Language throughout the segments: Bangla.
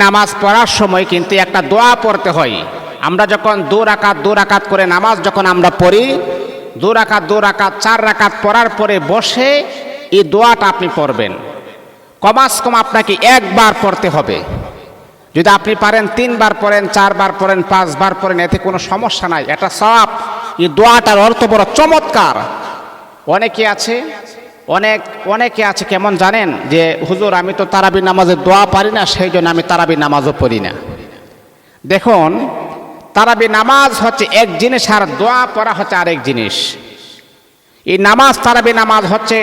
নামাজ পড়ার সময় কিন্তু একটা দোয়া পড়তে হয়। আমরা যখন দু রাকাত করে নামাজ যখন আমরা পড়ি, দু রাকাত 4 রাকাত পড়ার পরে বসে এই দোয়াটা আপনি পড়বেন। কমাস কম আপনাকে একবার পড়তে হবে। যদি আপনি পারেন 3 বার পড়েন, 4 বার পড়েন, 5 বার পড়েন, এতে কোনো সমস্যা নাই। এটা সওয়াব। এই দোয়াটার অর্থ বড় চমৎকার। অনেকে আছে কেমন জানেন, যে হুজুর আমি তো তারাবি নামাজের দোয়া পারি না, সেই জন্য আমি তারাবি নামাজও পড়ি না। দেখুন, তারাবি নামাজ হচ্ছে এক জিনিস, আর দোয়া পড়া হচ্ছে আরেক জিনিস। এই নামাজ, তারাবি নামাজ হচ্ছে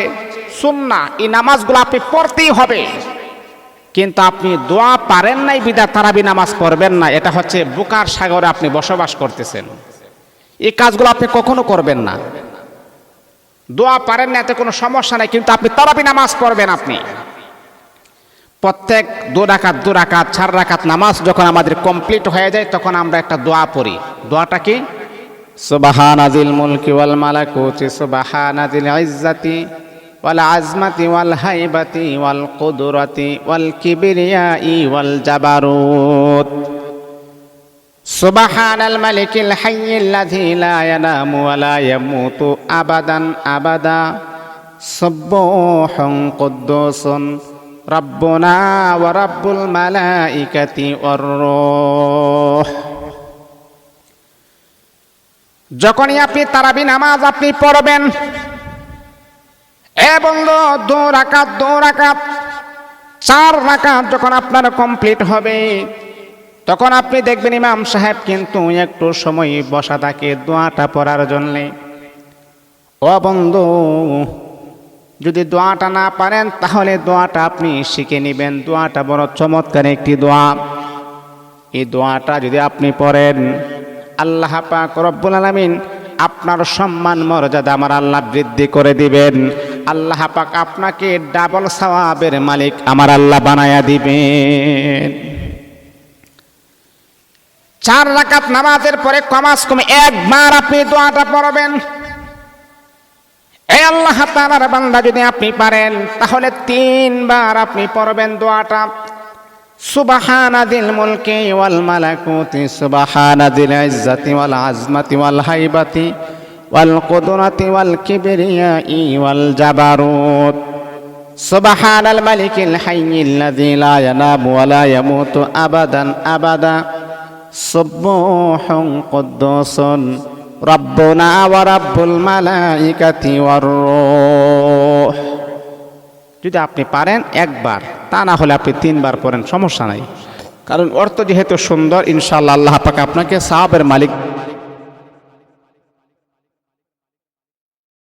সুন্নাহ। এই নামাজগুলো আপনি পড়তেই হবে, কিন্তু আপনি দোয়া পারেন নাই বিদা তারাবি নামাজ পড়বেন না। এটা হচ্ছে বোকার সাগরে আপনি বসবাস করতেছেন। এই কাজগুলো আপনি কখনো করবেন না। দোয়া পারেন না, এতে কোনো সমস্যা নাই, কিন্তু আপনি তারাবি নামাজ পড়বেন। আপনি প্রত্যেক 2 রাকাত 4 রাকাত নামাজ যখন আমাদের কমপ্লিট হয়ে যায়, তখন আমরা একটা দোয়া পড়ি। দোয়াটা কি? সুবহানাজিল মুলকি ওয়াল মালাকুতি সুবহানাজিল ইজ্জাতি ওয়াল আজমাতি ওয়াল হাইবাতি ওয়াল কুদরাতি ওয়াল কিবরিয়াই ওয়াল জাবারুত। সুবহানাল মালিকিল হাইয়্যিল্লাযী লা ইয়ানামু ওয়া লা ইয়ামুতু আবাদান আবাদা সুবহান কুদ্দুসুন রাব্বুনা ওয়া রাব্বুল মালাইকাতি ওয়ার রূহ। যখনই আপনি তারাবি নামাজ আপনি পড়বেন, এবং 2 রাকাত 4 রাকাত যখন আপনার কমপ্লিট হবে, তখন আপনি দেখবেন ইমাম সাহেব কিন্তু একটু সময় বসা থাকে দোয়াটা পড়ার জন্যে। ও বন্ধু, যদি দোয়াটা না পারেন তাহলে দোয়াটা আপনি শিখে নেবেন। দোয়াটা বড় চমৎকার একটি দোয়া। এই দোয়াটা যদি আপনি পড়েন, আল্লাহ পাক রব্বুল আলামিন আপনার সম্মান মর্যাদা আমার আল্লাহ বৃদ্ধি করে দিবেন। আল্লাহ পাক আপনাকে ডাবল সওয়াবের মালিক আমার আল্লাহ বানায়া দিবেন। 4 রাকাত নামাজের পরে কমাস কম একবার আপনি দোয়াটা পড়বেন। এই আল্লাহ তাআলার বান্দা, যদি আপনি পারেন তাহলে 3 বার আপনি পড়বেন দোয়াটা। সুবহানাজিল মুলকি ওয়াল মালাকুতি সুবহানাজিল ইজ্জাতি ওয়াল আজমাতি ওয়াল হাইবাতি ওয়াল কুদরাতি ওয়াল কিবরিয়াই ওয়াল জাবারুত। সুবহানাল মালিকিল হাইয়্যিল্লাযী লা ইয়ানামু ওয়া লা ইয়ামুতু আবাদান আবাদা সুবহান কুদ্দুসুন রাব্বুনা ওয়া রাব্বুল মালাইকাতি ওয়ার রূহ। যদি আপনি পারেন একবার, তা না হলে আপনি 3 বার পড়েন, সমস্যা নাই। কারণ অর্থ যেহেতু সুন্দর, ইনশাআল্লাহ আল্লাহ পাক আপনাকে সওয়াবের মালিক